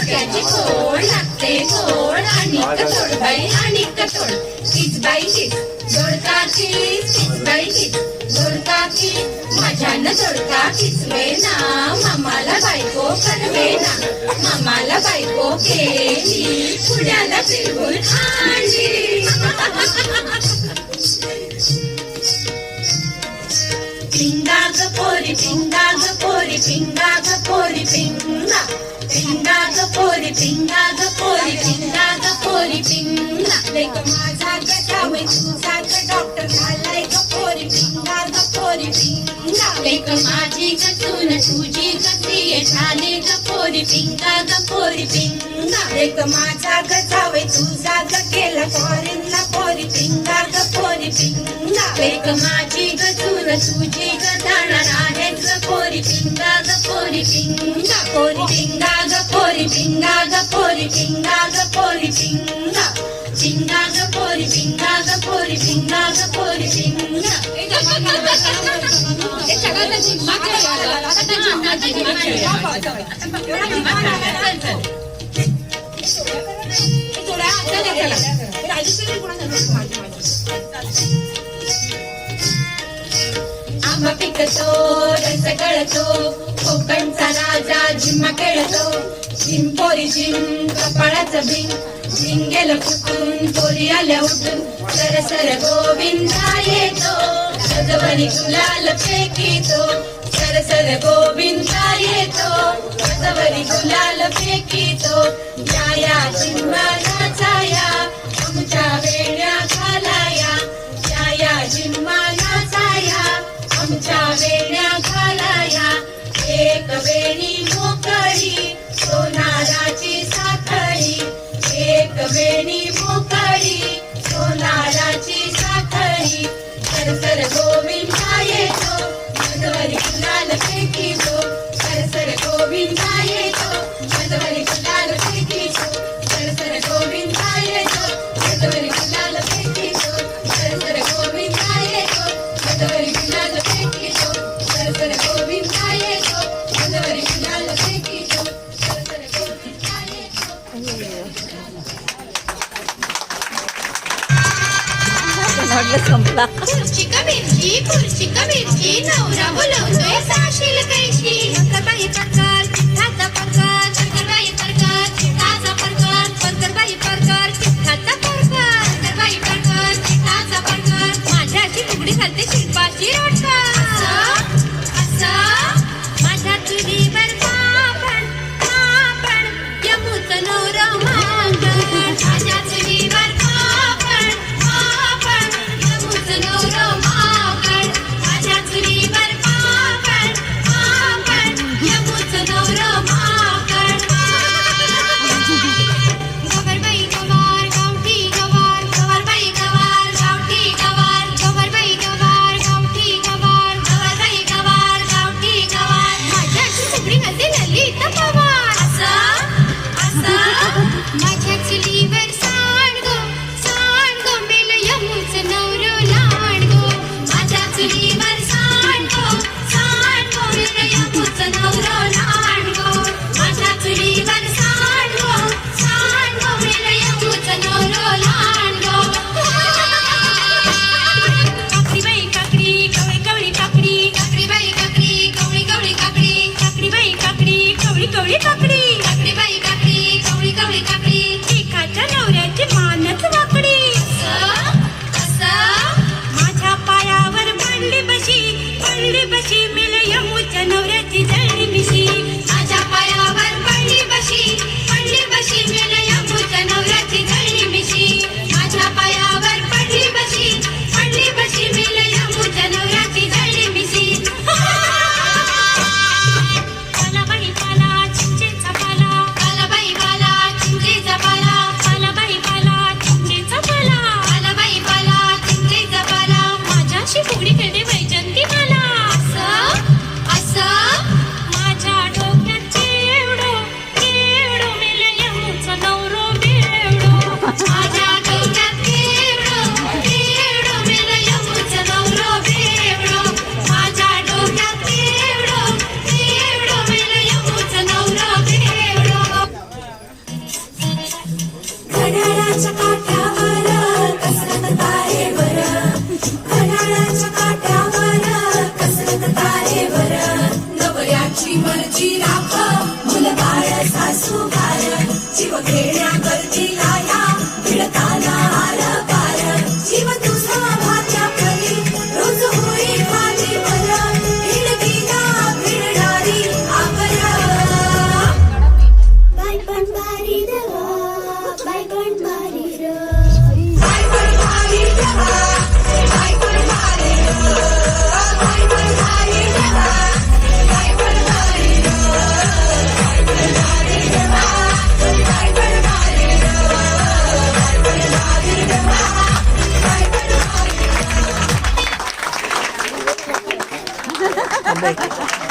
डोक्याची फोड लागते गोड आणि कटोड बाई आणि कटोड तीच बाईची दोडकाची तीच बाईची दोडकाची माझ्यानं दोडका किचवे ना मामाला बायको करवे ना मामाला बायको केली पुण्याला फिरवून आणली पिंगा ग पोरी पिंगा ग पोरी पिंगा ग पोरी पिंगा पिंगा ग पोरी पिंगा ग पोरी पिंगा ग पोरी पिंगा लेक माझा गटावे तुझा ग डॉक्टर झालाय ग पोरी पिंगा ग पोरी पिंगा लेक माझी गसून तुझी गतीये झाले ग पोरी पिंगा ग पोरी पिंगा लेक माझा गटावे तुझा ग केला फॉरेनला पोरी पिंगा ग पोरी पिंगा लेक माझी गसून तुझी ग जाणार आहेच ग पोरी पिंगा ग पोरी पिंगा पोरी पिंगा ग पोरी पिंगा ग पोरी पिंगा ग पोरी पिंगा पिंगा ग पोरी पिंगा ग पोरी पिंगा ग पोरी पिंगा आंबा पिकतो रस गळतो कोकणचा राजा झिम्मा खेळतो झिम पोरी झिम कपाळाचं भिंग झिंग गेलं फुटून पोरी आल्या उठून सर सर गोविंदा येतो रजवरी गुलाल फेकीतो सर सर गोविंदा येतो रजवरी गुलाल फेकीतो या झिम्मा नाचाया आमच्या वेण्या घालाया या झिम्मा नाचाया आमच्या वेण्या घालाया एक वेणी मोकळी सोनाराची साखळी एक वेणी मोकळी सोनाराची साखळी सरसर गोविंदा येतो रजवरी गुलाल फेकीतो सरसर गोविंदा येतो रजवरी गुलाल फेकीतो सरसर गोविंदा येतो रजवरी गुलाल फेकीतो सरसर गोविंदा येतो रजवरी गुलाल फेकीतो सरसर गोविंदा येतो रजवरी गुलाल फेकीतो सरसर गोविंदा येतो संपला खुर्ची का मिरची नवरा बोलवतोय साशील कैशी शंकरबाई प्रकार चिठ्ठाचा प्रकार शंकरबाई प्रकार चिठ्ठाचा प्रकार शंकरबाई प्रकार चिठ्ठाचा प्रकार शंकरबाई प्रकार चिठ्ठाचा प्रकार माझ्याची फुगडी घालते शिल्पाची रोटकार असं माझ्या चुलीवर मापण यमुचं नवरा मागण माझ्या चुलीवर मापण यमुचं नवरा मागण माझ्या चुलीवर मापण यमुचं नवरा आलंय